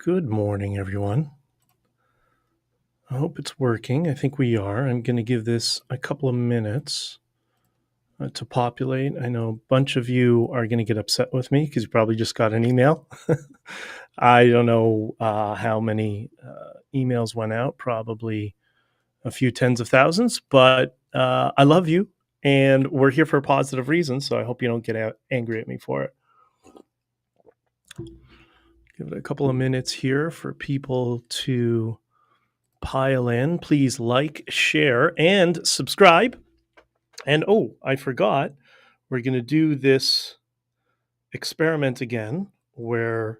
Good morning, everyone. I hope it's working. I think we are. I'm going to give this a couple of minutes to populate. I know a bunch of you are going to get upset with me because you probably just got an email. I don't know how many emails went out, probably a few tens of thousands, but I love you and we're here for a positive reason. So I hope you don't get angry at me for it. Give it a couple of minutes here for people to pile in. Please like, share, and subscribe. And I forgot, we're going to do this experiment again where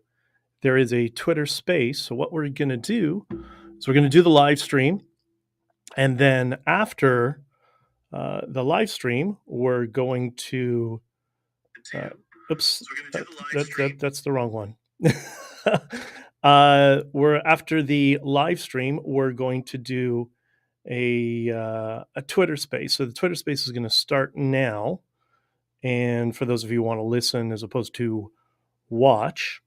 there is a Twitter space. So what we're going to do is we're going to do the live stream. And then after the live stream, we're going to... oops, that's the wrong one. We're after the live stream, we're going to do a Twitter space. So the Twitter space is going to start now. And for those of you who want to listen as opposed to watch,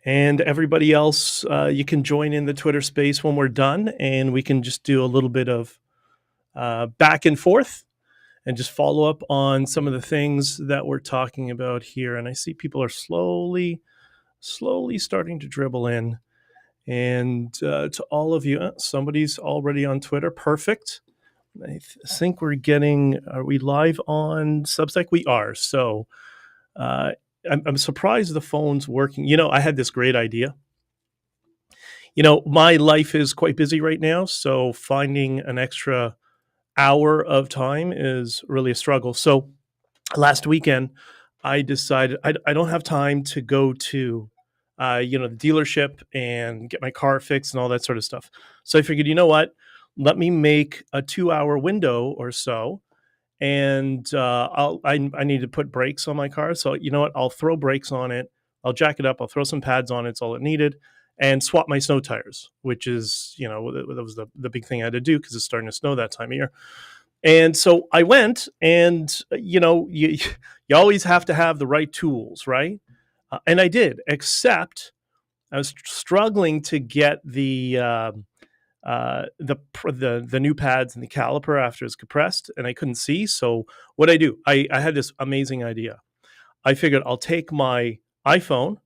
and everybody else, you can join in the Twitter space when we're done, and we can just do a little bit of back and forth and just follow up on some of the things that we're talking about here. And I see people are slowly starting to dribble in. And to all of you, somebody's already on Twitter. Perfect. I think we're getting, are we live on Substack? We are. So I'm surprised the phone's working. I had this great idea. My life is quite busy right now. So finding an extra hour of time is really a struggle. So last weekend, I decided I don't have time to go to the dealership and get my car fixed and all that sort of stuff. So I figured, you know what? Let me make a 2-hour window or so. And I need to put brakes on my car. So you know what? I'll throw brakes on it. I'll jack it up. I'll throw some pads on it. It's all it needed. And swap my snow tires, which is, that was the big thing I had to do because it's starting to snow that time of year. And so I went and, you always have to have the right tools, right? And I did, except I was struggling to get the new pads and the caliper after it's compressed, and I couldn't see. So what I do, I had this amazing idea. I figured I'll take my iPhone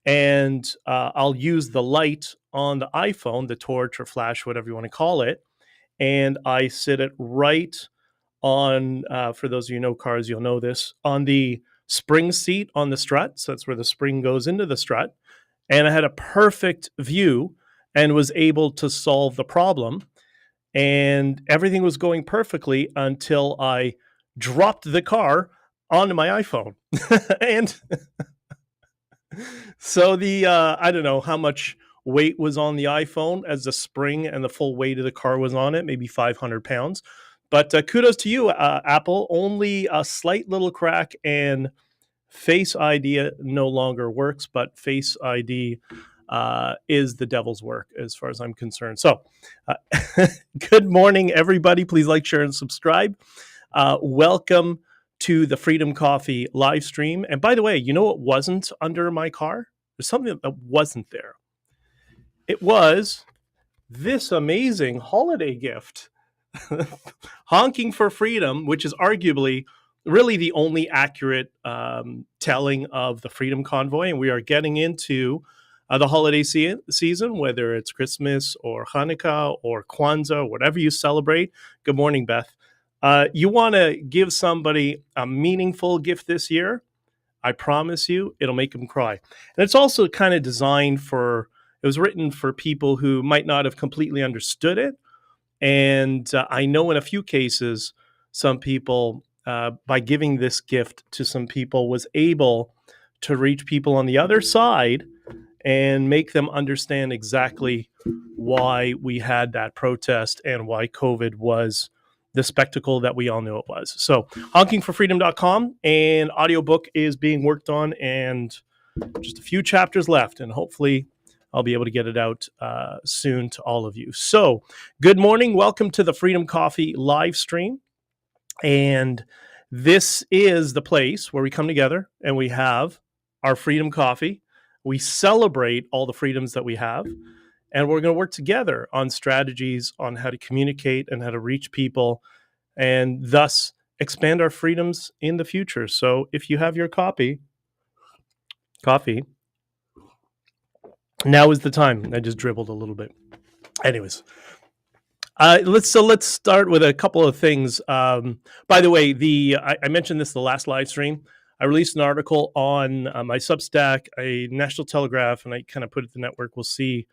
and I'll use the light on the iPhone, the torch or flash, whatever you want to call it, and I sit it right on, for those of you who know cars, you'll know this, on the spring seat on the strut. So that's where the spring goes into the strut. And I had a perfect view and was able to solve the problem. And everything was going perfectly until I dropped the car onto my iPhone. And so I don't know how much weight was on the iPhone as the spring and the full weight of the car was on it, maybe 500 pounds. But kudos to you, Apple. Only a slight little crack, and Face ID no longer works, but Face ID is the devil's work as far as I'm concerned. So good morning, everybody. Please like, share, and subscribe. Welcome to the Freedom Coffee live stream. And by the way, you know what wasn't under my car? There's something that wasn't there. It was this amazing holiday gift. Honking For Freedom, which is arguably really the only accurate telling of the Freedom Convoy. And we are getting into the holiday season, whether it's Christmas or Hanukkah or Kwanzaa, whatever you celebrate. Good morning, Beth. You want to give somebody a meaningful gift this year, I promise you, it'll make them cry. And it's also kind of designed it was written for people who might not have completely understood it. And I know in a few cases, some people, by giving this gift to some people, was able to reach people on the other side and make them understand exactly why we had that protest and why COVID was the spectacle that we all knew it was. So honkingforfreedom.com, and audiobook is being worked on and just a few chapters left, and hopefully I'll be able to get it out soon to all of you. So good morning. Welcome to the Freedom Coffee live stream. And this is the place where we come together and we have our Freedom Coffee. We celebrate all the freedoms that we have, and we're going to work together on strategies on how to communicate and how to reach people, and thus expand our freedoms in the future. So if you have your coffee, now is the time. I just dribbled a little bit. Anyways, let's start with a couple of things. By the way, I mentioned this the last live stream. I released an article on my Substack, a National Telegraph, and I kind of put it to the network. We'll see,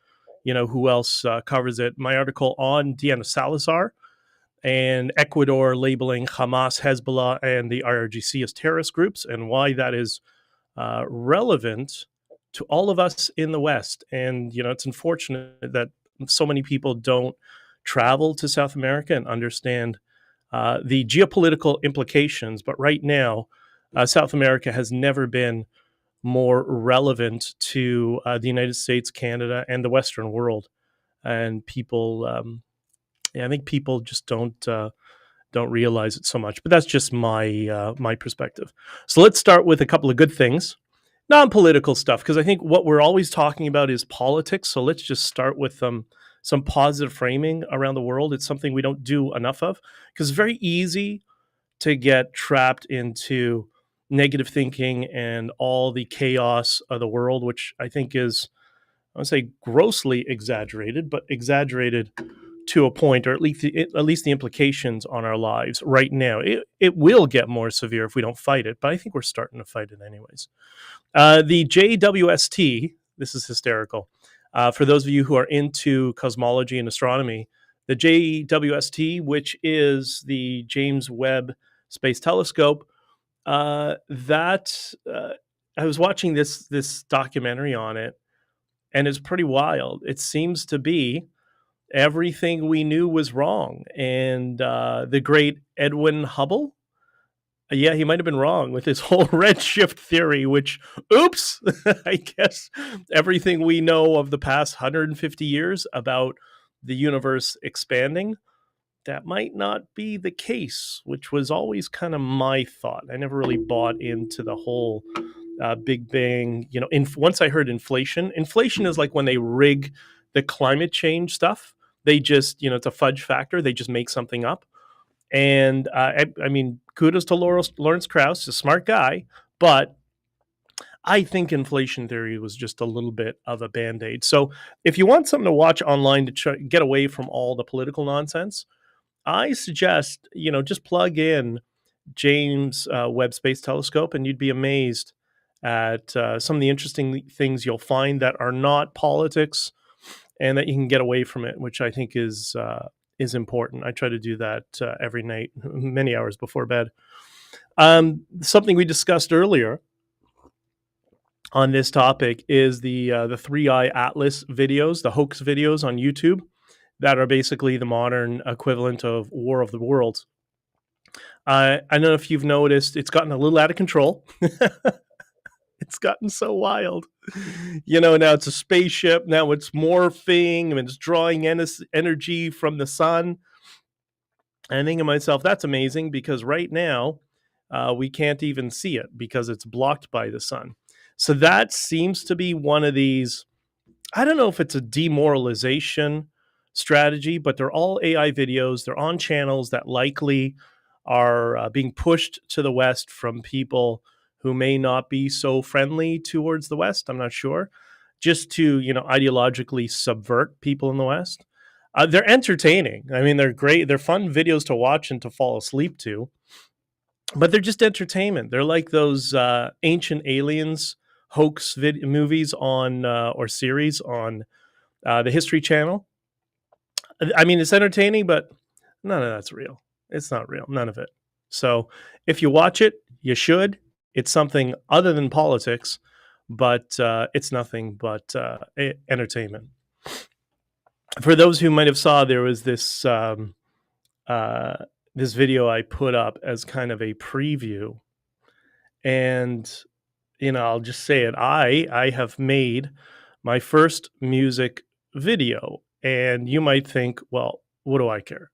who else covers it. My article on Diana Salazar and Ecuador labeling Hamas, Hezbollah, and the IRGC as terrorist groups, and why that is relevant to all of us in the West. And it's unfortunate that so many people don't travel to South America and understand the geopolitical implications. But right now, South America has never been more relevant to the United States, Canada, and the Western world. And people, I think people just don't realize it so much. But that's just my perspective. So let's start with a couple of good things. Non-political stuff, because I think what we're always talking about is politics. So let's just start with some positive framing around the world. It's something we don't do enough of, because it's very easy to get trapped into negative thinking and all the chaos of the world, which I think is, I would say, grossly exaggerated, but exaggerated to a point, or at least the implications on our lives right now. It will get more severe if we don't fight it, but I think we're starting to fight it anyways. The JWST, this is hysterical. For those of you who are into cosmology and astronomy, the JWST, which is the James Webb Space Telescope, I was watching this documentary on it, and it's pretty wild. It seems to be everything we knew was wrong. And the great Edwin Hubble, yeah, he might have been wrong with his whole redshift theory, which, oops, I guess everything we know of the past 150 years about the universe expanding, that might not be the case, which was always kind of my thought. I never really bought into the whole Big Bang. Once I heard inflation is like when they rig the climate change stuff. They just, it's a fudge factor. They just make something up. And I mean, kudos to Lawrence Krauss, a smart guy, but I think inflation theory was just a little bit of a Band-Aid. So if you want something to watch online to get away from all the political nonsense, I suggest, just plug in James Webb Space Telescope, and you'd be amazed at some of the interesting things you'll find that are not politics, and that you can get away from it, which I think is important. I try to do that every night, many hours before bed. Something we discussed earlier on this topic is the 3-Eye Atlas videos, the hoax videos on YouTube, that are basically the modern equivalent of War of the Worlds. I don't know if you've noticed, it's gotten a little out of control. It's gotten so wild. Now it's a spaceship. Now it's morphing and it's drawing energy from the sun. And I think to myself, that's amazing, because right now we can't even see it because it's blocked by the sun. So that seems to be one of these, I don't know if it's a demoralization strategy, but they're all AI videos. They're on channels that likely are being pushed to the West from people who may not be so friendly towards the West. I'm not sure. Just to, ideologically subvert people in the West. They're entertaining. I mean, they're great. They're fun videos to watch and to fall asleep to. But they're just entertainment. They're like those Ancient Aliens hoax movies on or series on the History Channel. I mean, it's entertaining, but none of that's real. It's not real. None of it. So if you watch it, you should. It's something other than politics, but it's nothing but entertainment. For those who might have saw, there was this this video I put up as kind of a preview, and I'll just say it. I have made my first music video, and you might think, well, what do I care?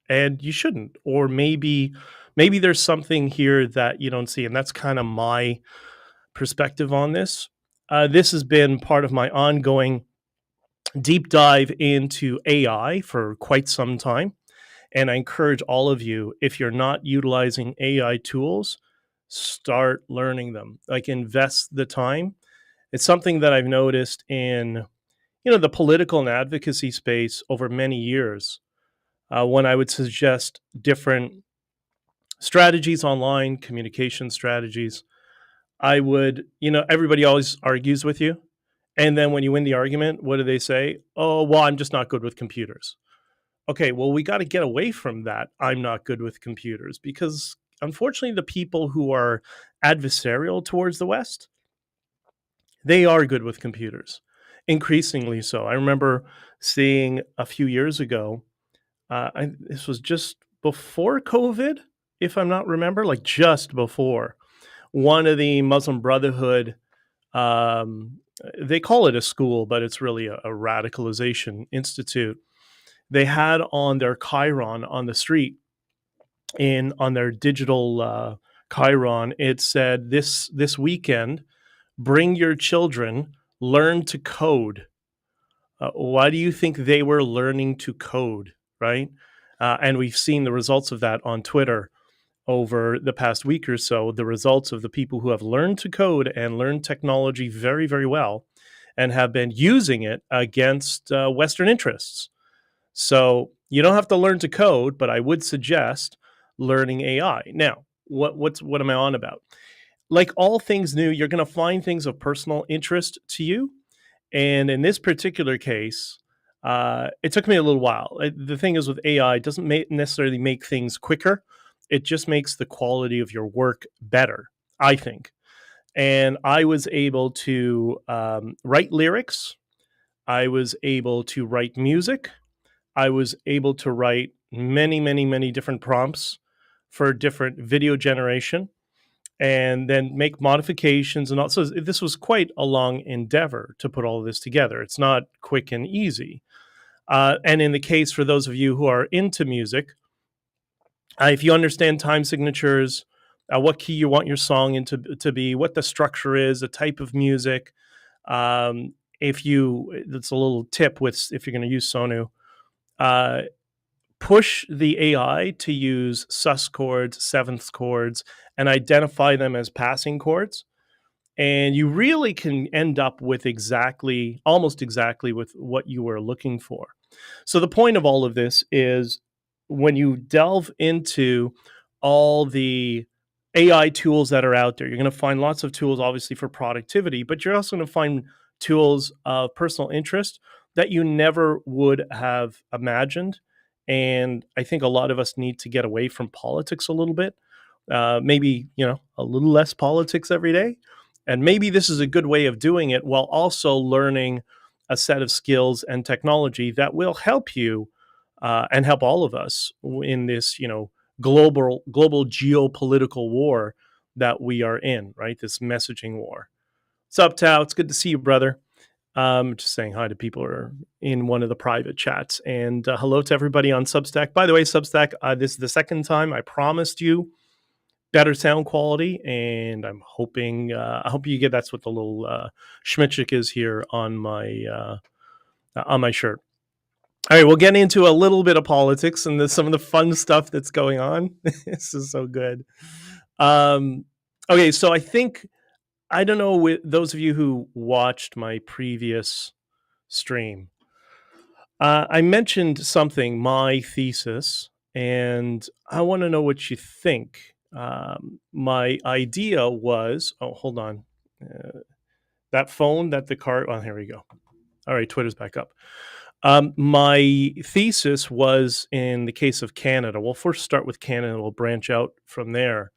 And you shouldn't. Or maybe there's something here that you don't see, and that's kind of my perspective on this. This has been part of my ongoing deep dive into AI for quite some time. And I encourage all of you, if you're not utilizing AI tools, start learning them. Like, invest the time. It's something that I've noticed in, the political and advocacy space over many years. When I would suggest different strategies online, communication strategies, I would, everybody always argues with you. And then when you win the argument, what do they say? Oh, well, I'm just not good with computers. Okay, well, we got to get away from that. I'm not good with computers, because unfortunately, the people who are adversarial towards the West, they are good with computers, increasingly so. I remember seeing a few years ago, this was just before COVID, if I'm not remember, like just before, one of the Muslim Brotherhood, um, they call it a school, but it's really a radicalization institute. They had on their chyron on the street, in on their digital chyron, it said, this weekend, bring your children, learn to code. Why do you think they were learning to code, right? And we've seen the results of that on Twitter over the past week or so, the results of the people who have learned to code and learned technology very, very well, and have been using it against Western interests. So you don't have to learn to code, but I would suggest learning AI. Now, what am I on about? Like all things new, you're going to find things of personal interest to you. And in this particular case, it took me a little while. The thing is, with AI, it doesn't necessarily make things quicker. It just makes the quality of your work better, I think. And I was able to write lyrics. I was able to write music. I was able to write many, many, many different prompts for different video generation, and then make modifications. And also, this was quite a long endeavor to put all of this together. It's not quick and easy. And in the case for those of you who are into music, if you understand time signatures, what key you want your song to be, what the structure is, the type of music. If you, that's a little tip with, if you're going to use Sonu, uh, push the AI to use sus chords, seventh chords, and identify them as passing chords. And you really can end up with almost exactly with what you were looking for. So the point of all of this is, when you delve into all the AI tools that are out there, you're going to find lots of tools, obviously, for productivity, but you're also going to find tools of personal interest that you never would have imagined. And I think a lot of us need to get away from politics a little bit. Maybe, a little less politics every day. And maybe this is a good way of doing it, while also learning a set of skills and technology that will help you and help all of us in this, global geopolitical war that we are in, right? This messaging war. What's up, Tao? It's good to see you, brother. Just saying hi to people who are in one of the private chats, and hello to everybody on Substack. By the way, Substack, this is the second time I promised you better sound quality, and I'm hoping I hope you get, that's what the little schmitchik is here on my shirt. All right, we'll get into a little bit of politics and some of the fun stuff that's going on. This is so good. Okay, so I don't know, with those of you who watched my previous stream, I mentioned something, my thesis, and I want to know what you think. My idea was, oh, hold on. That phone that the car, oh, here we go. All right, Twitter's back up. My thesis was in the case of Canada. We'll first start with Canada. We'll branch out from there.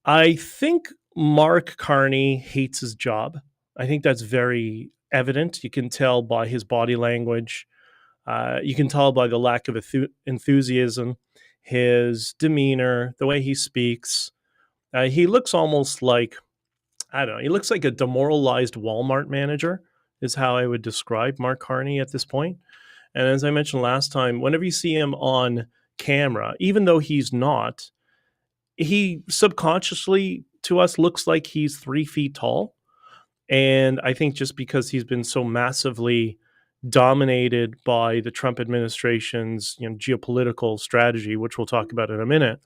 I think Mark Carney hates his job. I think that's very evident. You can tell by his body language. You can tell by the lack of enthusiasm, his demeanor, the way he speaks. He looks almost like, I don't know, he looks like a demoralized Walmart manager, is how I would describe Mark Carney at this point. And as I mentioned last time, whenever you see him on camera, even though he's not, he subconsciously to us looks like he's 3 feet tall. And I think just because he's been so massively dominated by the Trump administration's geopolitical strategy, which we'll talk about in a minute,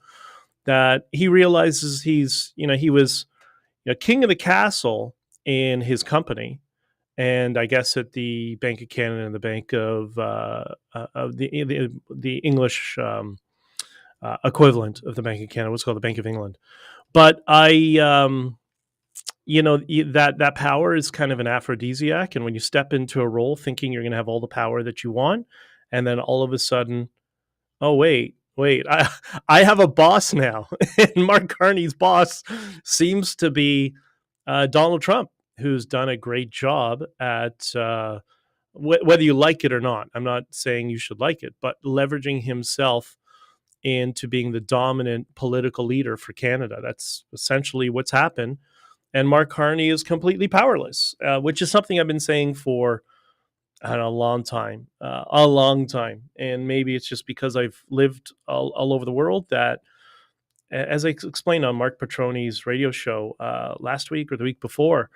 that he realizes he was king of the castle in his company, and I guess at the Bank of Canada and the Bank of the English equivalent of the Bank of Canada, what's called the Bank of England. But that power is kind of an aphrodisiac, and when you step into a role thinking you're going to have all the power that you want, and then all of a sudden, oh wait, I have a boss now, and Mark Carney's boss seems to be Donald Trump, who's done a great job at whether you like it or not. I'm not saying you should like it, but leveraging himself into being the dominant political leader for Canada. That's essentially what's happened. And Mark Carney is completely powerless, which is something I've been saying for I don't know, a long time. And maybe it's just because I've lived all over the world that, as I explained on Mark Petroni's radio show last week or the week before,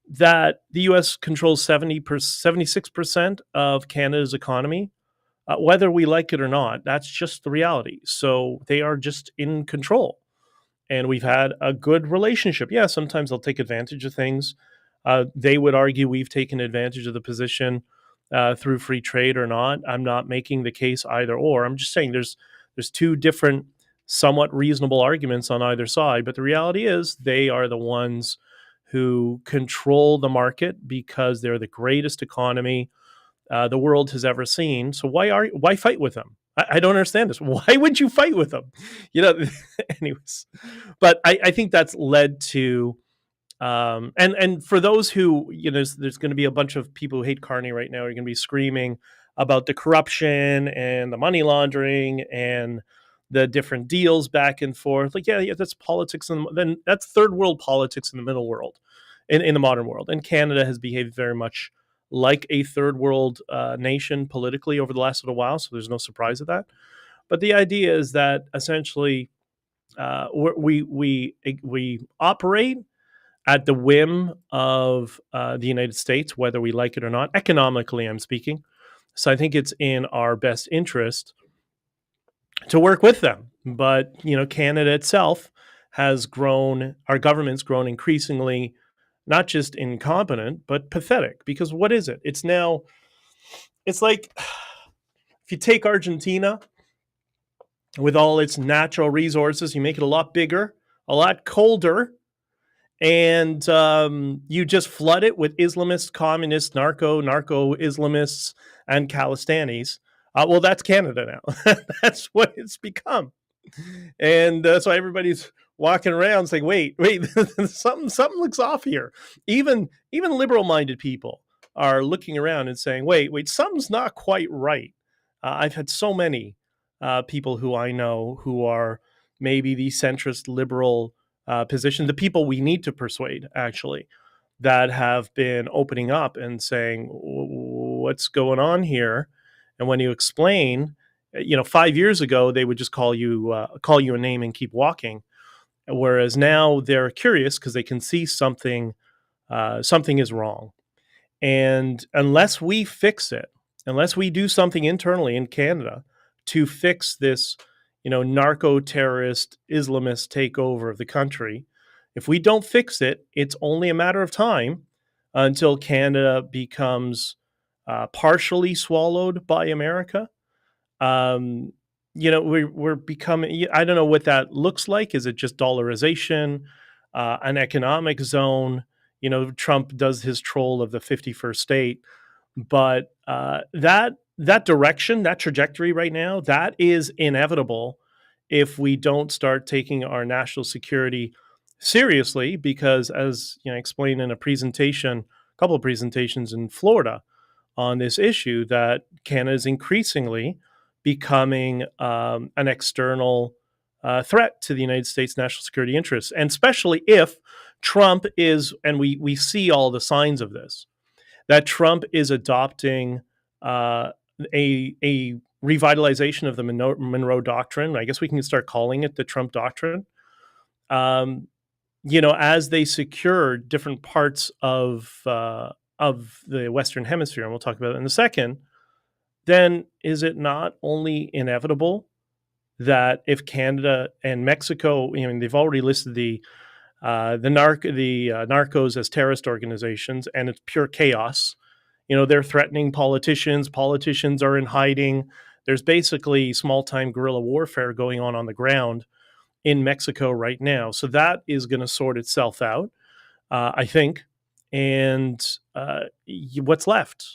that the U.S. controls 76% of Canada's economy. Whether we like it or not, that's just the reality. So they are just in control. And we've had a good relationship. Yeah, sometimes they'll take advantage of things. They would argue we've taken advantage of the position through free trade or not. I'm not making the case either or. I'm just saying there's two different, somewhat reasonable arguments on either side. But the reality is they are the ones who control the market because they're the greatest economy the world has ever seen. So why fight with them? I don't understand this. Why would you fight with them? Anyways, but I think that's led to and for those who there's going to be a bunch of people who hate Carney right now are going to be screaming about the corruption and the money laundering and the different deals back and forth. Like, yeah, that's politics, and then that's third world politics in the middle world, in the modern world. And Canada has behaved very much like a third world nation politically over the last little while, so there's no surprise at that. But the idea is that essentially we operate at the whim of the United States, whether we like it or not. Economically, I'm speaking. So I think it's in our best interest to work with them. But Canada itself has grown. Our government's grown increasingly not just incompetent, but pathetic. Because what is it? It's like if you take Argentina with all its natural resources, you make it a lot bigger, a lot colder, and you just flood it with Islamists, communists, narco Islamists, and Khalistanis. Well, that's Canada now. That's what it's become. And so everybody's walking around saying, wait, something looks off here. Even liberal-minded people are looking around and saying, wait, something's not quite right. I've had so many people who I know who are maybe the centrist liberal position, the people we need to persuade, actually, that have been opening up and saying, what's going on here? And when you explain, 5 years ago, they would just call you a name and keep walking. Whereas now they're curious because they can see something is wrong. And unless we fix it, unless we do something internally in Canada to fix this, narco-terrorist Islamist takeover of the country, if we don't fix it, it's only a matter of time until Canada becomes partially swallowed by America. We're becoming, I don't know what that looks like. Is it just dollarization, an economic zone? Trump does his troll of the 51st state, but that direction, that trajectory right now, that is inevitable if we don't start taking our national security seriously. Because as I explained in a couple of presentations in Florida on this issue, that Canada is increasingly becoming an external threat to the United States national security interests. And especially if Trump is, and we see all the signs of this, that Trump is adopting a revitalization of the Monroe Doctrine. I guess we can start calling it the Trump Doctrine. as they secure different parts of the Western Hemisphere, and we'll talk about it in a second, then is it not only inevitable that if Canada and Mexico, they've already listed the narcos as terrorist organizations, and it's pure chaos. They're threatening politicians. Politicians are in hiding. There's basically small time guerrilla warfare going on the ground in Mexico right now. So that is going to sort itself out, I think. And what's left?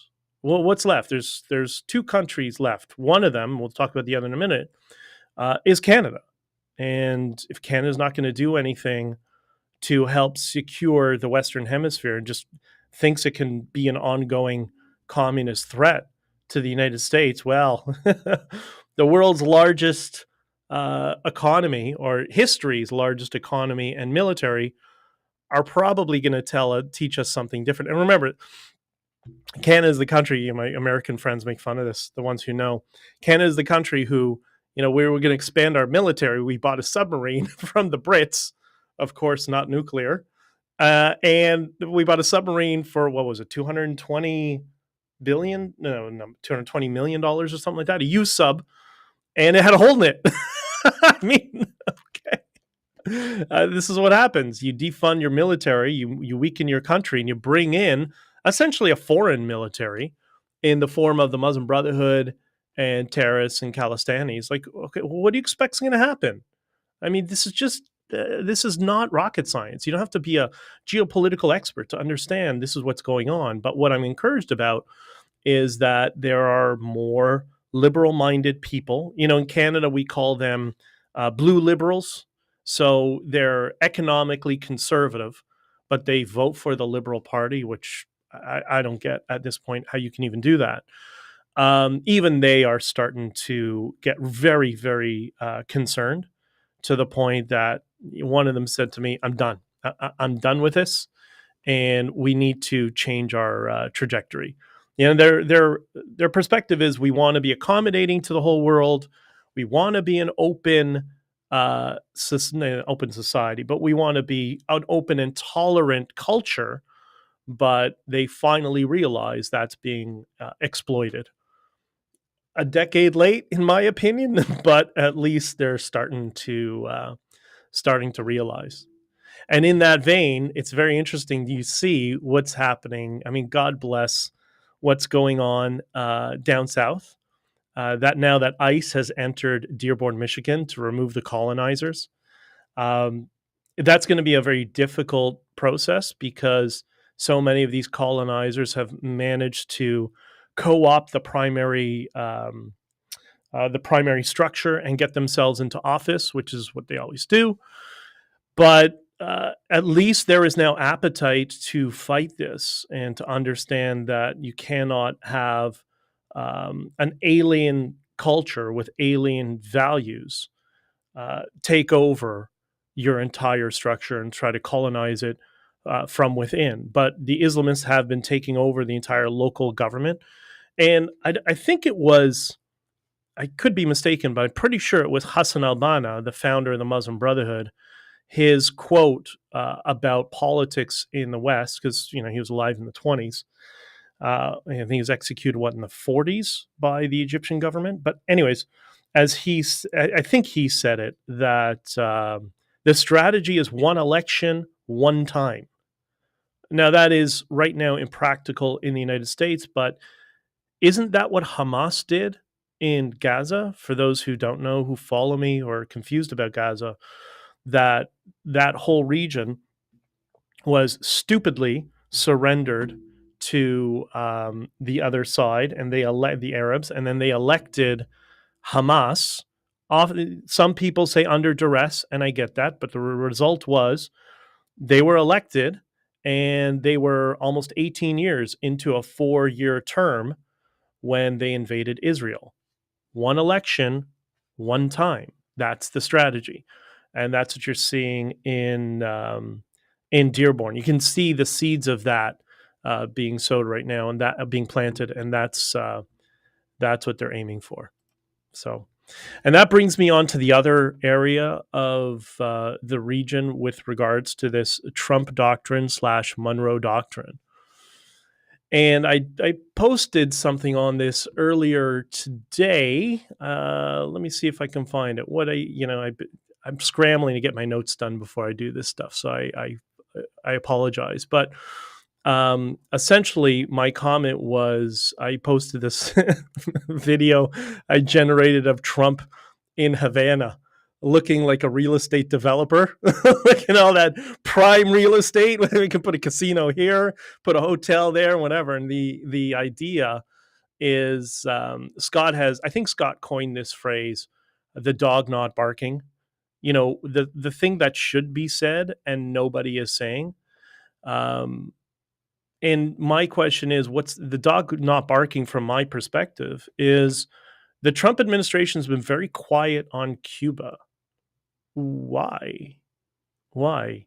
Well, what's left? There's two countries left. One of them, we'll talk about the other in a minute, is Canada. And if Canada's not going to do anything to help secure the Western Hemisphere and just thinks it can be an ongoing communist threat to the United States, well, the world's largest economy, or history's largest economy and military, are probably going to teach us something different. And remember, Canada is the country, my American friends make fun of this, the ones who know. Canada is the country who, we were going to expand our military. We bought a submarine from the Brits, of course, not nuclear. And we bought a submarine for, what was it, $220 million or something like that, a used sub, and it had a hole in it. I mean, okay. This is what happens. You defund your military, you weaken your country, and you bring in essentially a foreign military in the form of the Muslim Brotherhood and terrorists and Khalistanis. Like, okay, well, what do you expect is going to happen? I mean, this is not rocket science. You don't have to be a geopolitical expert to understand this is what's going on. But what I'm encouraged about is that there are more liberal-minded people. In Canada, we call them blue liberals. So they're economically conservative, but they vote for the Liberal Party, which I don't get at this point how you can even do that. Even they are starting to get very, very concerned, to the point that one of them said to me, I'm done. I'm done with this, and we need to change our trajectory. Their perspective is, we want to be accommodating to the whole world. We want to be an open society, but we want to be an open and tolerant culture. But they finally realize that's being exploited. A decade late, in my opinion, but at least they're starting to realize. And in that vein, it's very interesting. You see what's happening. I mean, God bless what's going on down south. That now that ICE has entered Dearborn, Michigan, to remove the colonizers. That's going to be a very difficult process, because so many of these colonizers have managed to co-opt the primary structure and get themselves into office, which is what they always do. But at least there is now appetite to fight this, and to understand that you cannot have an alien culture with alien values take over your entire structure and try to colonize it from within. But the Islamists have been taking over the entire local government. And I think it was, I could be mistaken, but I'm pretty sure it was Hassan al-Banna, the founder of the Muslim Brotherhood, his quote about politics in the West, because he was alive in the 20s. I think he was executed in the 40s by the Egyptian government. But anyways, I think he said it, that the strategy is one election, one time. Now, that is right now impractical in the United States, but isn't that what Hamas did in Gaza? For those who don't know, who follow me or are confused about Gaza, that whole region was stupidly surrendered to the other side, and they the Arabs, and then they elected Hamas. Some people say under duress, and I get that, but the result was they were elected, and they were almost 18 years into a 4-year term when they invaded Israel. One election, one time. That's the strategy. And that's what you're seeing in Dearborn. You can see the seeds of that being sowed right now, and that being planted, and that's what they're aiming for. So And that brings me on to the other area of the region with regards to this Trump doctrine slash Monroe doctrine. And I posted something on this earlier today. Let me see if I can find it. I'm scrambling to get my notes done before I do this stuff, so I apologize. But essentially, my comment was I posted this video I generated of Trump in Havana looking like a real estate developer, like all that prime real estate. We can put a casino here, put a hotel there, whatever. And the idea is I think Scott coined this phrase, the dog not barking. The thing that should be said and nobody is saying. And my question is, what's the dog not barking from my perspective is the Trump administration has been very quiet on Cuba. Why? Why?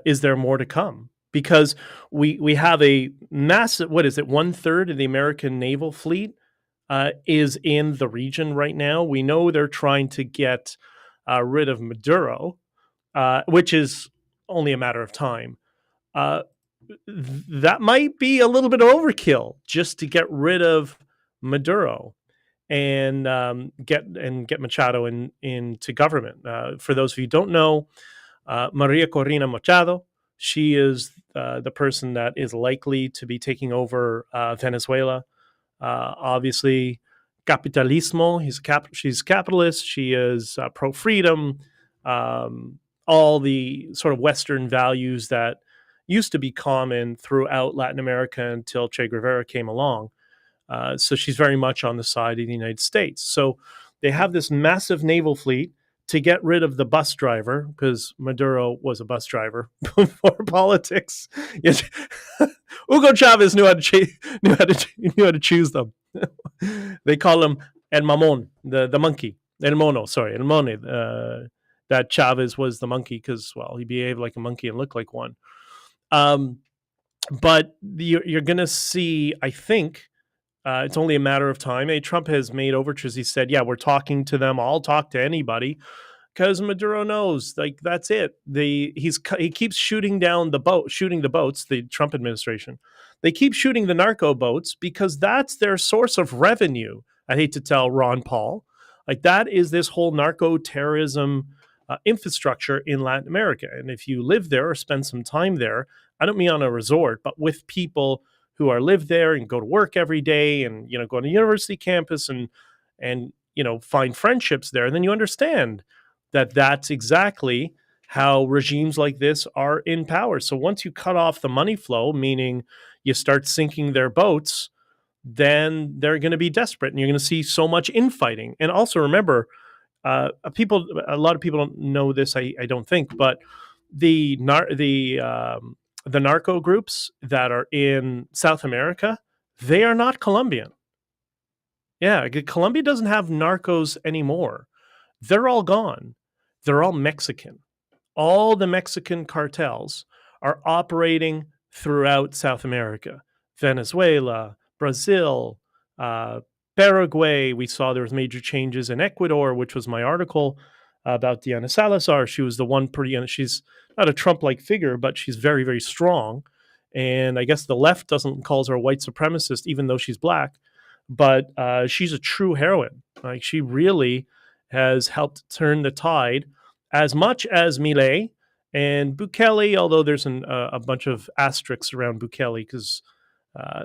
Is there more to come? Because we have a massive, what is it, 1/3 of the American naval fleet is in the region right now. We know they're trying to get rid of Maduro, which is only a matter of time. That might be a little bit of overkill just to get rid of Maduro and get Machado into government. For those of you who don't know, Maria Corina Machado, she is the person that is likely to be taking over Venezuela. Obviously, capitalismo. She's capitalist. She is pro freedom. All the sort of Western values that used to be common throughout Latin America until Che Guevara came along. So she's very much on the side of the United States. So they have this massive naval fleet to get rid of the bus driver, because Maduro was a bus driver before politics. Yes. Hugo Chavez knew how to choose them. They call him El Mamon, the monkey. El Mono, sorry, El Mone. That Chavez was the monkey because, well, he behaved like a monkey and looked like one. But you're going to see, I think, it's only a matter of time. Trump has made overtures. He said, yeah, we're talking to them. I'll talk to anybody, because Maduro knows, like, that's it. He keeps shooting the boats, the Trump administration. They keep shooting the narco boats because that's their source of revenue. I hate to tell Ron Paul. Like, that is this whole narco terrorism infrastructure in Latin America. And if you live there or spend some time there, I don't mean on a resort, but with people who live there and go to work every day and, go on a university campus and find friendships there, and then you understand that that's exactly how regimes like this are in power. So once you cut off the money flow, meaning you start sinking their boats, then they're going to be desperate and you're going to see so much infighting. And also remember, a lot of people don't know this, I don't think, but the narco groups that are in South America, they are not Colombian. Yeah, Colombia doesn't have narcos anymore. They're all gone. They're all Mexican. All the Mexican cartels are operating throughout South America. Venezuela, Brazil, Paraguay. We saw there was major changes in Ecuador, which was my article about Diana Salazar. She was the one she's not a Trump-like figure, but she's very, very strong. And I guess the left calls her a white supremacist, even though she's black. But she's a true heroine. Like, she really has helped turn the tide, as much as Milei and Bukele, although there's a bunch of asterisks around Bukele because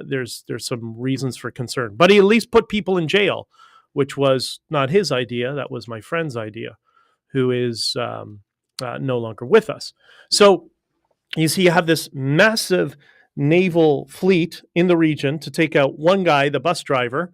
there's some reasons for concern. But he at least put people in jail, which was not his idea. That was my friend's idea, who is no longer with us. So you see, you have this massive naval fleet in the region to take out one guy, the bus driver,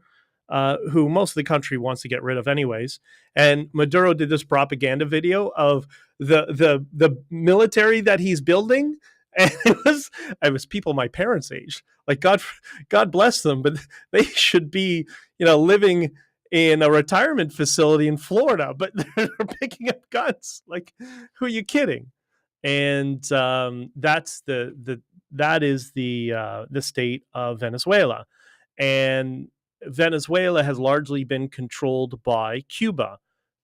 who most of the country wants to get rid of anyways. And Maduro did this propaganda video of the military that he's building. And it was people my parents' age. Like, God bless them, but they should be, living in a retirement facility in Florida, but they're picking up guns. Like, who are you kidding? And that is the state of Venezuela. And Venezuela has largely been controlled by Cuba,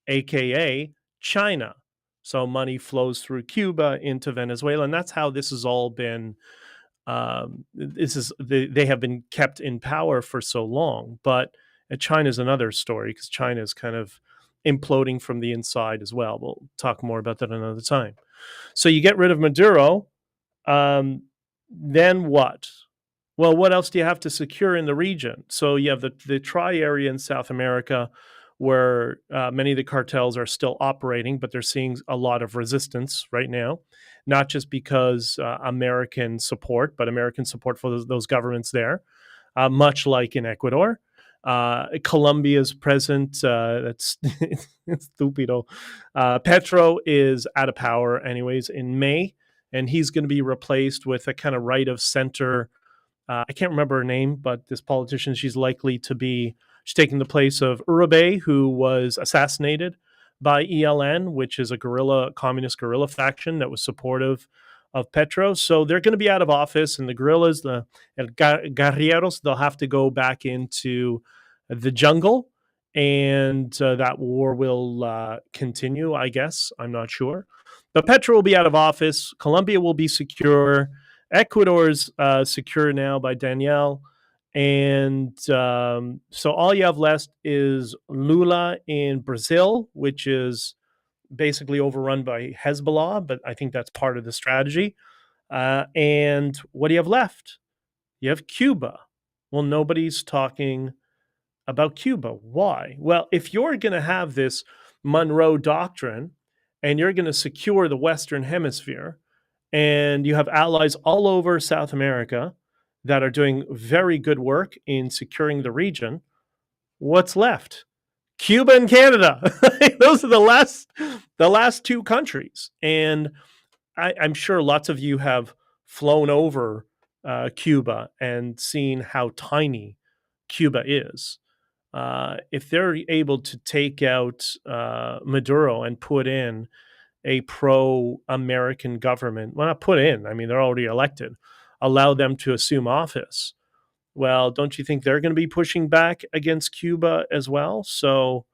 aka China. So money flows through Cuba into Venezuela, and that's how this has all been. They have been kept in power for so long. But China is another story because China is kind of imploding from the inside as well. We'll talk more about that another time. So you get rid of Maduro, then what? Well, what else do you have to secure in the region? So you have the Tri area in South America, where many of the cartels are still operating, but they're seeing a lot of resistance right now, not just because American support, but American support for those governments there, much like in Ecuador. Colombia's present. That's stupido. Petro is out of power, anyways, in May, and he's going to be replaced with a kind of right of center. I can't remember her name, but this politician, she's taking the place of Uribe, who was assassinated by ELN, which is a communist guerrilla faction that was supportive of Petro. So they're going to be out of office, and the guerrillas, the guerrilleros, they'll have to go back into the jungle, and that war will continue, I guess. I'm not sure. But Petro will be out of office. Colombia will be secure. Ecuador's secure now by Danielle. And so all you have left is Lula in Brazil, which is basically overrun by Hezbollah, but I think that's part of the strategy. And what do you have left? You have Cuba. Well, nobody's talking about Cuba. Why? Well, if you're going to have this Monroe Doctrine and you're going to secure the Western Hemisphere, and you have allies all over South America that are doing very good work in securing the region, what's left? Cuba and Canada. Those are the last two countries. And I'm sure lots of you have flown over Cuba and seen how tiny Cuba is. If they're able to take out Maduro and put in a pro-American government, well, not put in, I mean, they're already elected, allow them to assume office, well, don't you think they're going to be pushing back against Cuba as well? So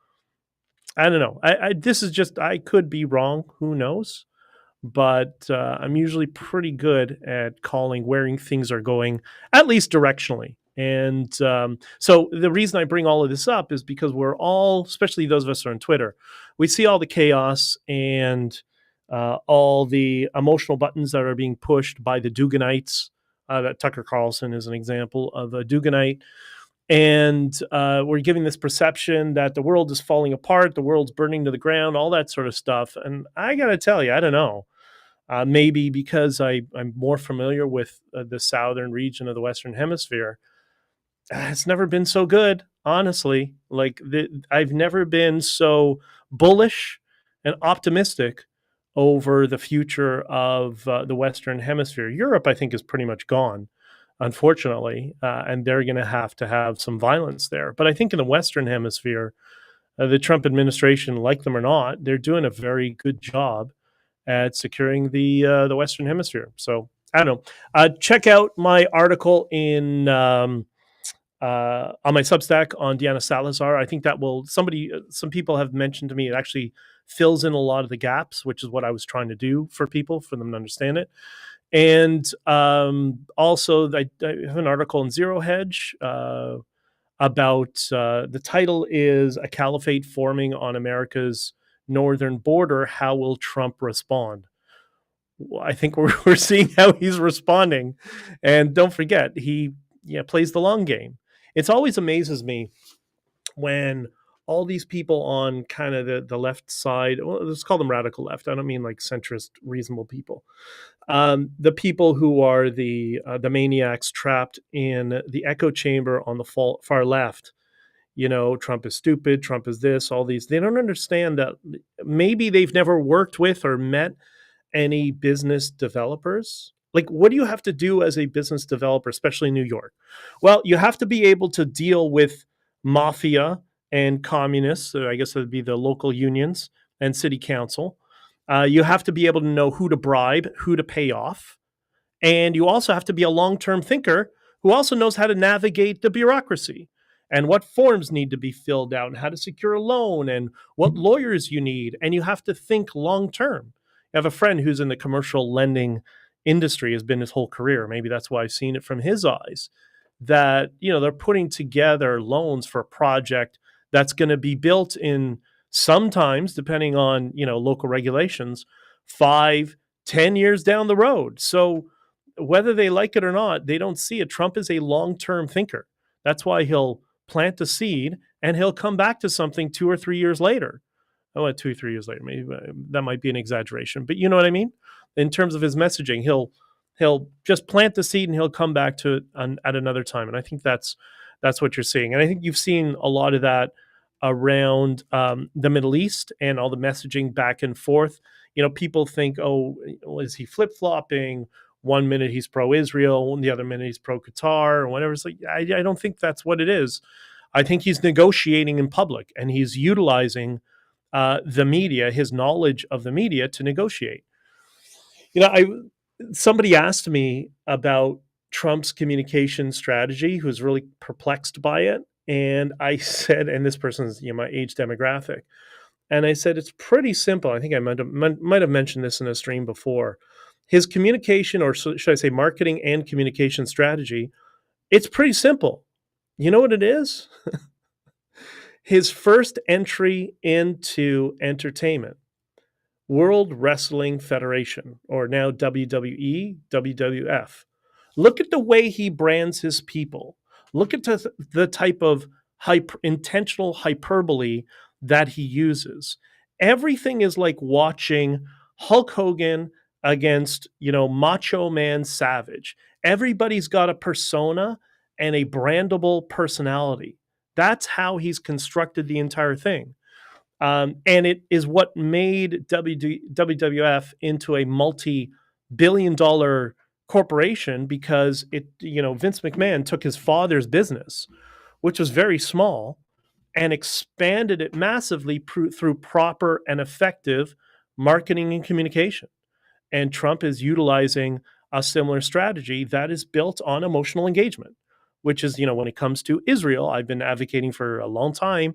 I don't know. This is just, I could be wrong. Who knows? But I'm usually pretty good at calling where things are going, at least directionally. And so the reason I bring all of this up is because we're all, especially those of us who are on Twitter, we see all the chaos and all the emotional buttons that are being pushed by the Duganites. That Tucker Carlson is an example of a Duganite. And we're giving this perception that the world is falling apart, the world's burning to the ground, all that sort of stuff. And I got to tell you, I don't know. Maybe because I'm more familiar with the southern region of the Western Hemisphere. It's never been so good, honestly. Like I've never been so bullish and optimistic over the future of the Western Hemisphere. Europe, I think, is pretty much gone, unfortunately, and they're going to have some violence there. But I think in the Western Hemisphere, the Trump administration, like them or not, they're doing a very good job at securing the Western Hemisphere. So I don't know. Check out my article on my Substack on Diana Salazar. I think that some people have mentioned to me, it actually fills in a lot of the gaps, which is what I was trying to do for people, for them to understand it. And also, I have an article in Zero Hedge about the title is "A Caliphate Forming on America's Northern Border. How will Trump respond?" I think we're seeing how he's responding. And don't forget, he plays the long game. It always amazes me when all these people on kind of the left side, well, let's call them radical left. I don't mean like centrist, reasonable people. The people who are the maniacs trapped in the echo chamber on the far left. Trump is stupid. Trump is this, all these. They don't understand that maybe they've never worked with or met any business developers. Like, what do you have to do as a business developer, especially in New York? Well, you have to be able to deal with mafia and communists. So I guess that would be the local unions and city council. You have to be able to know who to bribe, who to pay off. And you also have to be a long-term thinker who also knows how to navigate the bureaucracy. and what forms need to be filled out and how to secure a loan and what lawyers you need. And you have to think long term. I have a friend who's in the commercial lending industry, has been his whole career. Maybe that's why I've seen it from his eyes, that, they're putting together loans for a project that's going to be built in, sometimes, depending on, local regulations, 5, 10 years down the road. So whether they like it or not, they don't see it. Trump is a long-term thinker. That's why he'll plant a seed and he'll come back to something 2 or 3 years later. Oh, 2 or 3 years later, maybe that might be an exaggeration, but you know what I mean. In terms of his messaging, he'll just plant the seed and he'll come back to it at another time. And I think that's what you're seeing. And I think you've seen a lot of that around the Middle East and all the messaging back and forth. People think, oh, is he flip flopping? One minute he's pro-Israel, and the other minute he's pro-Qatar, or whatever. It's like, I don't think that's what it is. I think he's negotiating in public, and he's utilizing the media, his knowledge of the media, to negotiate. Somebody asked me about Trump's communication strategy, who was really perplexed by it. And I said, and this person's my age demographic, and I said, it's pretty simple. I think I might have mentioned this in a stream before. His communication, or should I say marketing and communication strategy, it's pretty simple. You know what it is? His first entry into entertainment, World Wrestling Federation, or now WWE, WWF. Look at the way he brands his people. Look at the type of intentional hyperbole that he uses. Everything is like watching Hulk Hogan against, Macho Man Savage. Everybody's got a persona and a brandable personality. That's how he's constructed the entire thing. And it is what made WWF into a multi-billion-dollar corporation, because Vince McMahon took his father's business, which was very small, and expanded it massively through proper and effective marketing and communication. And Trump is utilizing a similar strategy that is built on emotional engagement, which is, when it comes to Israel, I've been advocating for a long time,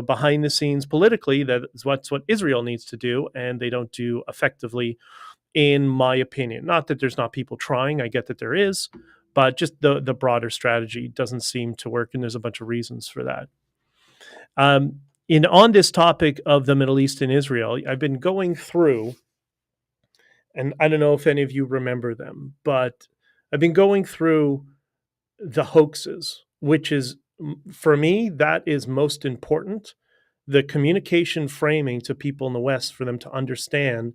behind the scenes politically, that is what Israel needs to do, and they don't do effectively, in my opinion. Not that there's not people trying, I get that there is, but just the broader strategy doesn't seem to work, and there's a bunch of reasons for that. On this topic of the Middle East and Israel, I've been going through, and I don't know if any of you remember them, but I've been going through the hoaxes, which is, for me, that is most important. The communication framing to people in the West, for them to understand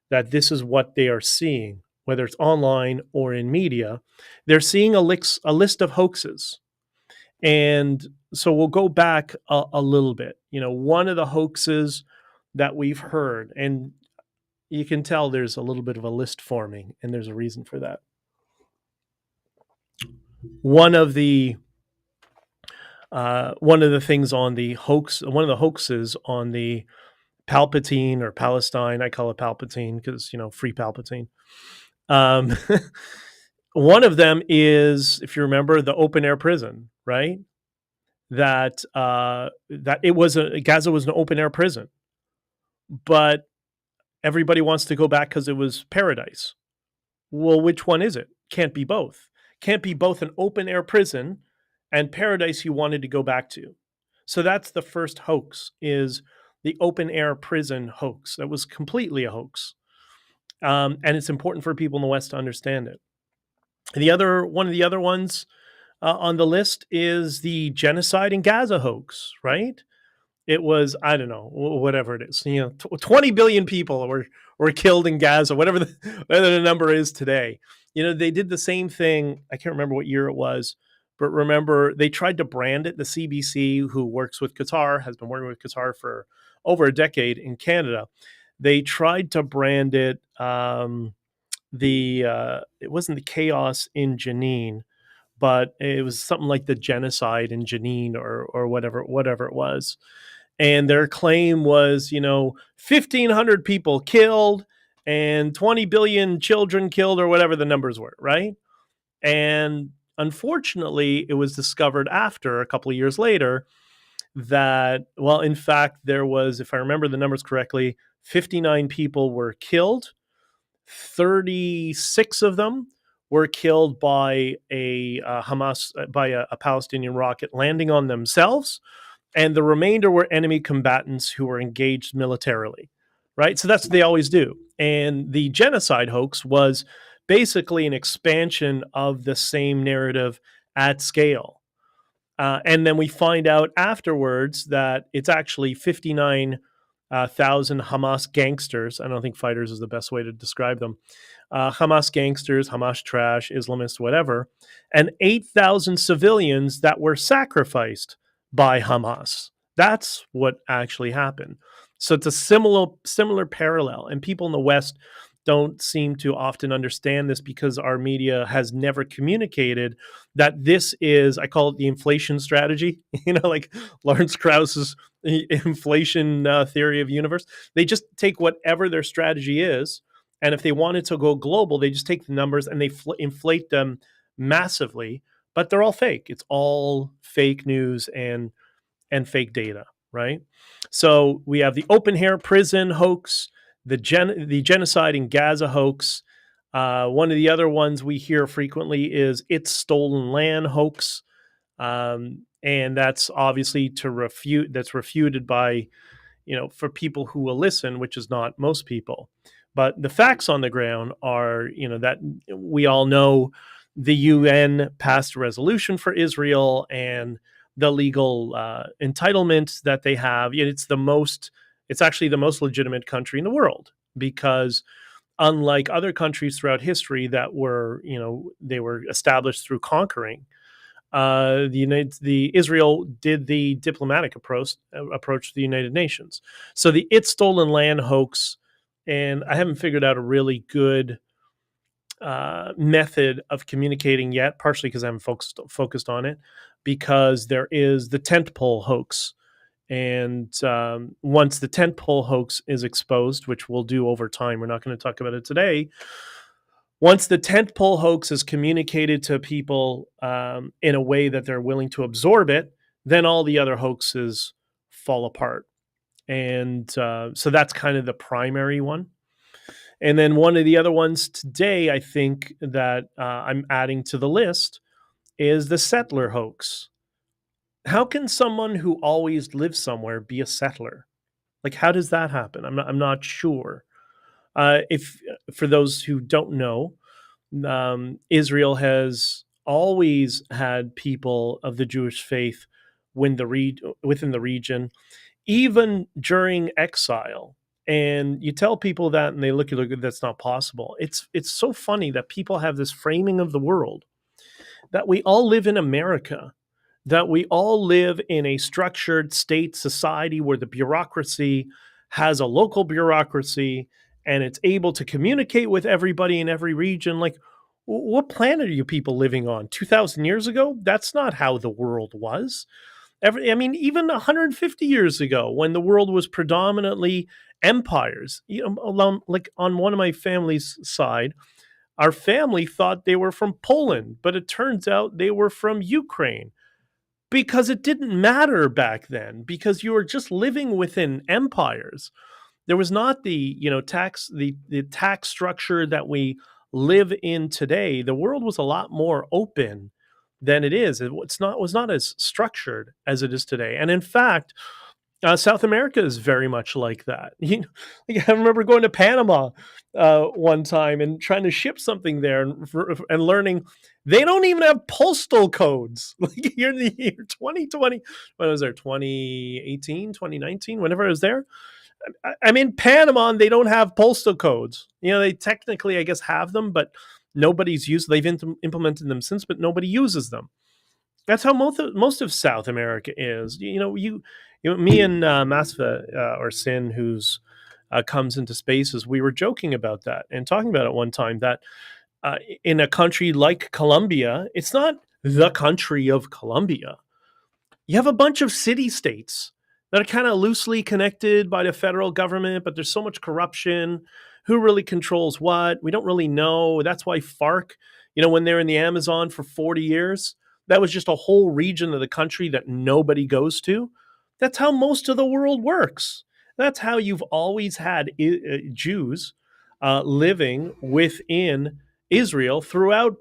that this is what they are seeing, whether it's online or in media. They're seeing a list of hoaxes. And so we'll go back a little bit. One of the hoaxes that we've heard, and you can tell there's a little bit of a list forming, and there's a reason for that. One of the things on the hoax, one of the hoaxes on the Palpatine, or Palestine, I call it Palpatine because, free Palpatine. One of them is, if you remember, the open air prison, right? That Gaza was an open air prison, but everybody wants to go back because it was paradise. Well, which one is it? Can't be both. Can't be both an open air prison and paradise you wanted to go back to. So that's the first hoax, is the open air prison hoax. That was completely a hoax. And it's important for people in the West to understand it. One of the other ones on the list is the genocide in Gaza hoax, right? It was, I don't know, whatever it is. 20 billion people were killed in Gaza, whatever the number is today. They did the same thing. I can't remember what year it was, but remember, they tried to brand it. The CBC, who works with Qatar, has been working with Qatar for over a decade in Canada. They tried to brand it it wasn't the chaos in Jenin, but it was something like the genocide in Jenin, or whatever it was. And their claim was, 1,500 people killed and 20 billion children killed, or whatever the numbers were, right? And Unfortunately, it was discovered after a couple of years later that, well, in fact, there was, if I remember the numbers correctly, 59 people were killed. 36 of them were killed by a Palestinian rocket landing on themselves, and the remainder were enemy combatants who were engaged militarily. Right, so that's what they always do. And the genocide hoax was basically an expansion of the same narrative at scale. And then we find out afterwards that it's actually 59,000 Hamas gangsters. I don't think fighters is the best way to describe them. Hamas gangsters, Hamas trash, Islamists, whatever, and 8,000 civilians that were sacrificed by Hamas. That's what actually happened. So it's a similar parallel, and people in the West don't seem to often understand this because our media has never communicated that this is, I call it the inflation strategy, like Lawrence Krauss's inflation theory of universe. They just take whatever their strategy is, and if they wanted to go global, they just take the numbers and they inflate them massively, but they're all fake. It's all fake news and fake data, right? So we have the open air prison hoax, the genocide in Gaza hoax. One of the other ones we hear frequently is it's stolen land hoax, and that's obviously that's refuted by, for people who will listen, which is not most people. But the facts on the ground are, that we all know the UN passed a resolution for Israel and the legal entitlement that they have. It's actually the most legitimate country in the world, because unlike other countries throughout history that were, they were established through conquering, the Israel did the diplomatic approach to the United Nations. So the it's stolen land hoax, and I haven't figured out a really good method of communicating yet, partially because I haven't focused on it, because there is the tentpole hoax. And once the tentpole hoax is exposed, which we'll do over time, we're not going to talk about it today. Once the tentpole hoax is communicated to people in a way that they're willing to absorb it, then all the other hoaxes fall apart. And so that's kind of the primary one. And then one of the other ones today, I think that I'm adding to the list, is the settler hoax. How can someone who always lived somewhere be a settler? Like, how does that happen? I'm not sure. If for those who don't know, Israel has always had people of the Jewish faith within the region, even during exile. And you tell people that, and they look at you, that's not possible. It's so funny that people have this framing of the world that we all live in America, that we all live in a structured state society where the bureaucracy has a local bureaucracy and it's able to communicate with everybody in every region. Like, what planet are you people living on? 2,000 years ago? That's not how the world was. Even 150 years ago, when the world was predominantly empires, like on one of my family's side, our family thought they were from Poland, but it turns out they were from Ukraine, because it didn't matter back then, because you were just living within empires. There was not the tax structure that we live in today. The world was a lot more open than it is. It was not as structured as it is today. And in fact, South America is very much like that. I remember going to Panama one time and trying to ship something there, and learning they don't even have postal codes. Like, you're in the year 2020, when was there, 2018, 2019, whenever I was there. I'm in Panama and they don't have postal codes. They technically, I guess, have them, but nobody's used. They've implemented them since, but nobody uses them. That's how most of South America is. Me and Masva, or Sin, who's comes into spaces, we were joking about that and talking about it one time, that in a country like Colombia, it's not the country of Colombia. You have a bunch of city-states that are kind of loosely connected by the federal government, but there's so much corruption. Who really controls what? We don't really know. That's why FARC When they're in the Amazon for 40 years, that was just a whole region of the country that nobody goes to. That's how most of the world works. That's how you've always had Jews living within Israel throughout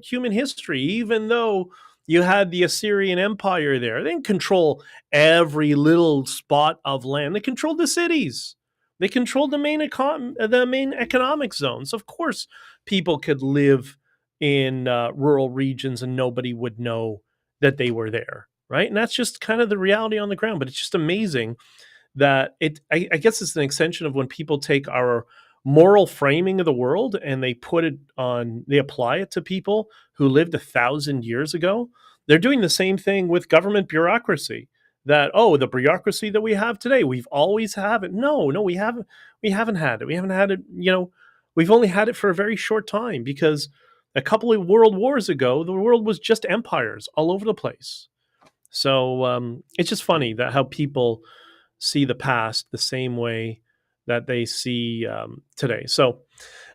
human history. Even though you had the Assyrian Empire there, they didn't control every little spot of land. They controlled the cities. They controlled the main economic zones. Of course, people could live in rural regions and nobody would know that they were there, right? And that's just kind of the reality on the ground. But it's just amazing that I guess it's an extension of when people take our moral framing of the world and they apply it to people who lived 1,000 years ago. They're doing the same thing with government bureaucracy. That, oh, the bureaucracy that we have today, we've always have it. No, we haven't had it. We haven't had it. We've only had it for a very short time, because a couple of world wars ago, the world was just empires all over the place. So it's just funny that how people see the past the same way that they see today. So,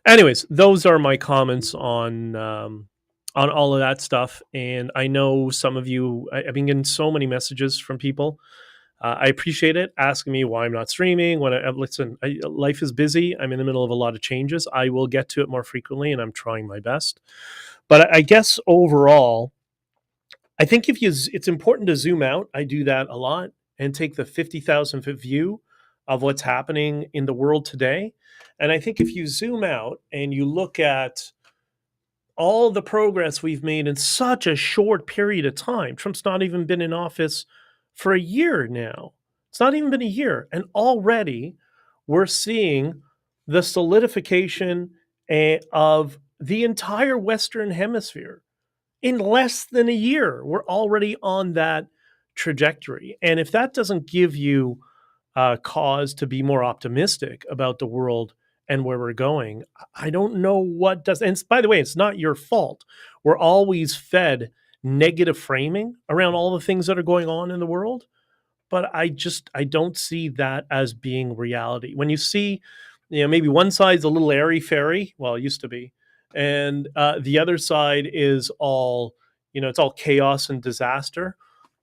anyways, those are my comments on all of that stuff. And I know some of you, I've been getting so many messages from people. I appreciate it, asking me why I'm not streaming. Listen, life is busy. I'm in the middle of a lot of changes. I will get to it more frequently, and I'm trying my best. But I guess overall, I think it's important to zoom out. I do that a lot, and take the 50,000-foot view of what's happening in the world today. And I think if you zoom out and you look at all the progress we've made in such a short period of time. Trump's not even been in office for a year now. It's not even been a year. And already we're seeing the solidification of the entire Western Hemisphere. In less than a year, we're already on that trajectory. And if that doesn't give you cause to be more optimistic about the world and where we're going, I don't know what does. And by the way, it's not your fault. We're always fed negative framing around all the things that are going on in the world. But I don't see that as being reality. When you see, maybe one side's a little airy fairy, well, it used to be, and the other side is all, it's all chaos and disaster.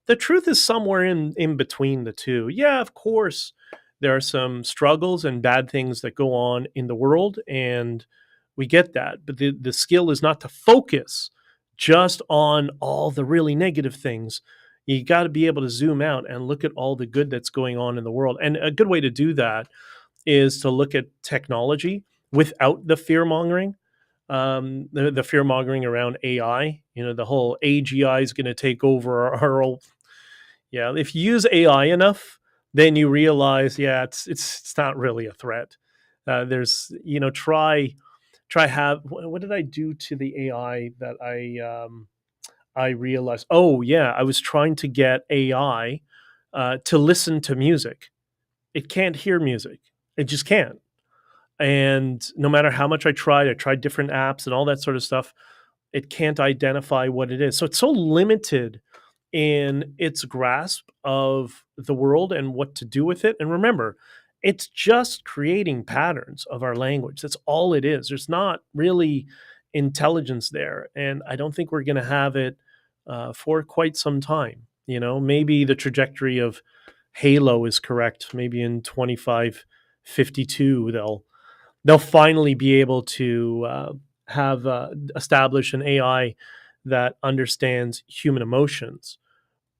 The truth is somewhere in between the two. Yeah, of course, there are some struggles and bad things that go on in the world, and we get that. But the skill is not to focus just on all the really negative things. You got to be able to zoom out and look at all the good that's going on in the world. And a good way to do that is to look at technology without the fear mongering. The fear mongering around AI, the whole AGI is going to take over our old. Yeah, if you use AI enough, then you realize, yeah, it's not really a threat. There's, what did I do to the AI that I realized? Oh yeah, I was trying to get AI to listen to music. It can't hear music. It just can't. And no matter how much I tried different apps and all that sort of stuff, it can't identify what it is. So it's so limited in its grasp of the world and what to do with it. And remember, it's just creating patterns of our language. That's all it is. There's not really intelligence there. And I don't think we're going to have it for quite some time. Maybe the trajectory of Halo is correct. Maybe in 2552, they'll finally be able to have establish an AI that understands human emotions,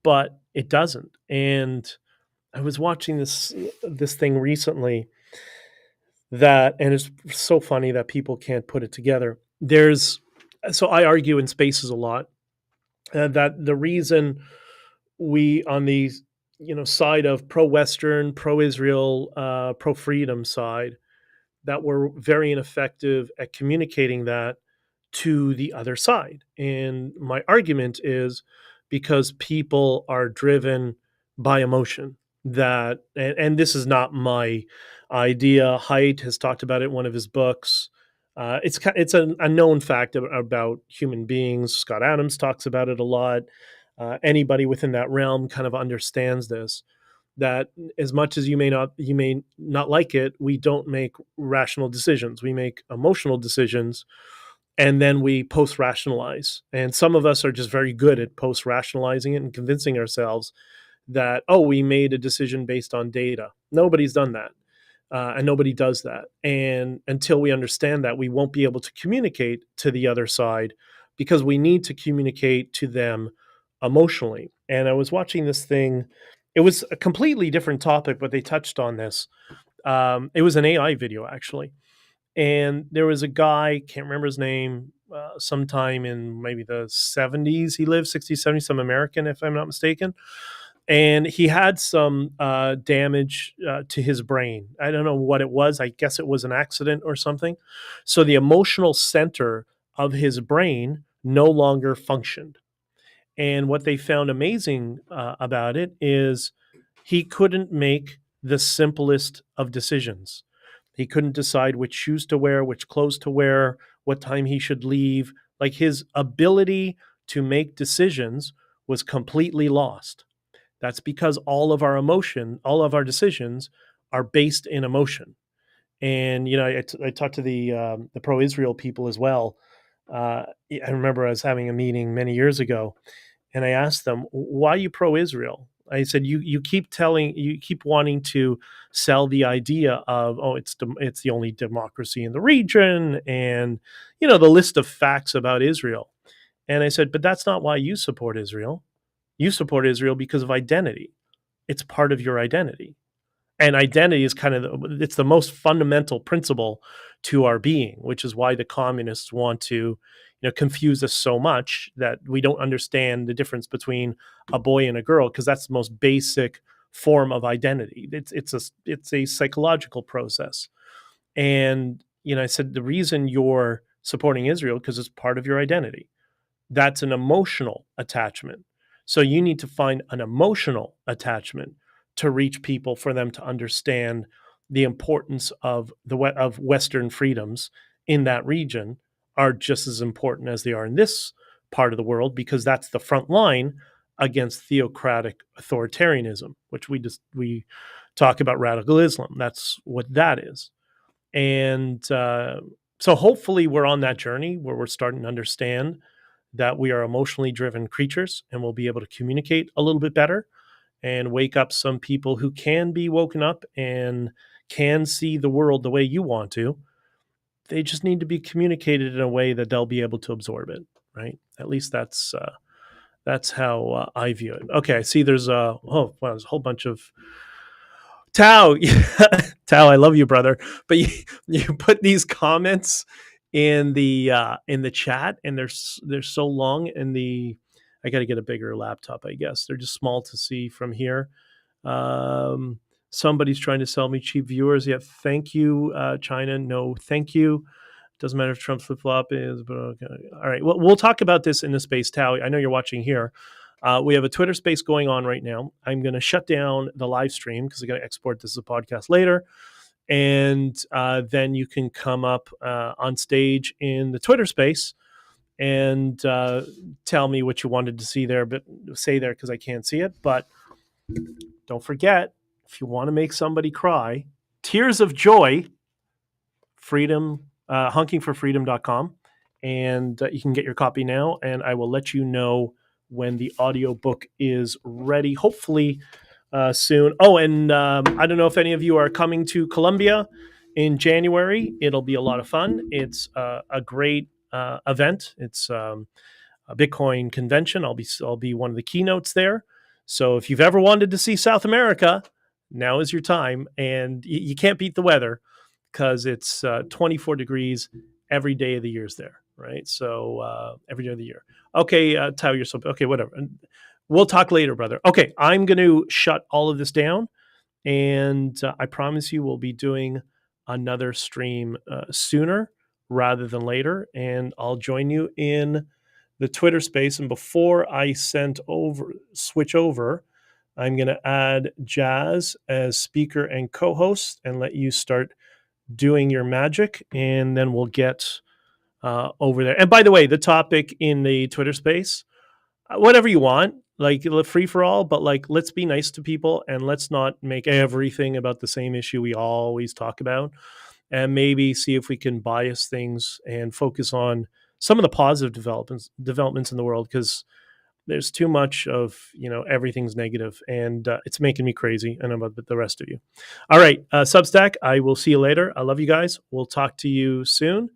but it doesn't. And I was watching this thing recently and it's so funny that people can't put it together. So I argue in spaces a lot that the reason we on the side of pro-Western, pro-Israel, pro-freedom side, that we're very ineffective at communicating that to the other side. And my argument is because people are driven by emotion. And this is not my idea. Haidt has talked about it in one of his books. It's a known fact about human beings. Scott Adams talks about it a lot. Anybody within that realm kind of understands this. That as much as you may not like it, we don't make rational decisions. We make emotional decisions, and then we post rationalize. And some of us are just very good at post rationalizing it and convincing ourselves that, oh, we made a decision based on data. Nobody's done that. And nobody does that. And until we understand that, we won't be able to communicate to the other side, because we need to communicate to them emotionally. And I was watching this thing. It was a completely different topic, but they touched on this. It was an AI video, actually. And there was a guy, can't remember his name, sometime in maybe the 70s. He lived 60s, 70s, some American, if I'm not mistaken. And he had some damage to his brain. I don't know what it was. I guess it was an accident or something. So the emotional center of his brain no longer functioned. And what they found amazing about it is he couldn't make the simplest of decisions. He couldn't decide which shoes to wear, which clothes to wear, what time he should leave. Like, his ability to make decisions was completely lost. That's because all of our decisions are based in emotion. And I talked to the pro-Israel people as well. I remember I was having a meeting many years ago, and I asked them, "Why are you pro-Israel?" I said, "You keep wanting to sell the idea of, oh, it's the only democracy in the region, and the list of facts about Israel." And I said, "But that's not why you support Israel. You support Israel because of identity. It's part of your identity." And identity is it's the most fundamental principle to our being, which is why the communists want to confuse us so much that we don't understand the difference between a boy and a girl, because that's the most basic form of identity. It's a psychological process. And I said, the reason you're supporting Israel because it's part of your identity. That's an emotional attachment. So you need to find an emotional attachment to reach people, for them to understand the importance of of Western freedoms in that region are just as important as they are in this part of the world, because that's the front line against theocratic authoritarianism, which we talk about radical Islam. That's what that is. And so hopefully we're on that journey where we're starting to understand that we are emotionally driven creatures, and we'll be able to communicate a little bit better and wake up some people who can be woken up and can see the world the way you want to. They just need to be communicated in a way that they'll be able to absorb it, right? At least that's how I view it. Okay, I see there's there's a whole bunch of Tao. Tao, I love you, brother. But you put these comments in the chat, and they're so long, and I got to get a bigger laptop, I guess. They're just small to see from here. Somebody's trying to sell me cheap viewers. Yeah, thank you, China. No, thank you. Doesn't matter if Trump flip-flop is, but okay. All right. Well, we'll talk about this in the space, Tao. I know you're watching here. We have a Twitter space going on right now. I'm going to shut down the live stream because I'm going to export this as a podcast later. And then you can come up on stage in the Twitter space and tell me what you wanted to see there, but say there because I can't see it. But don't forget, if you want to make somebody cry, tears of joy, freedom, honkingforfreedom.com. And you can get your copy now, and I will let you know when the audiobook is ready, hopefully soon. Oh, and I don't know if any of you are coming to Colombia in January. It'll be a lot of fun. It's a great event. It's a Bitcoin convention. I'll be one of the keynotes there. So if you've ever wanted to see South America, now is your time. And you can't beat the weather, because it's 24 degrees every day of the year is there, right? So every day of the year. Okay, Tao, you're so okay. Whatever. We'll talk later, brother. Okay, I'm going to shut all of this down, and I promise you we'll be doing another stream sooner rather than later, and I'll join you in the Twitter space. And before I switch over, I'm going to add Jazz as speaker and co-host and let you start doing your magic, and then we'll get over there. And by the way, the topic in the Twitter space, whatever you want, like free for all, but like, let's be nice to people and let's not make everything about the same issue we always talk about, and maybe see if we can bias things and focus on some of the positive developments in the world, because there's too much of, everything's negative, and it's making me crazy. And about the rest of you. All right, Substack, I will see you later. I love you guys. We'll talk to you soon.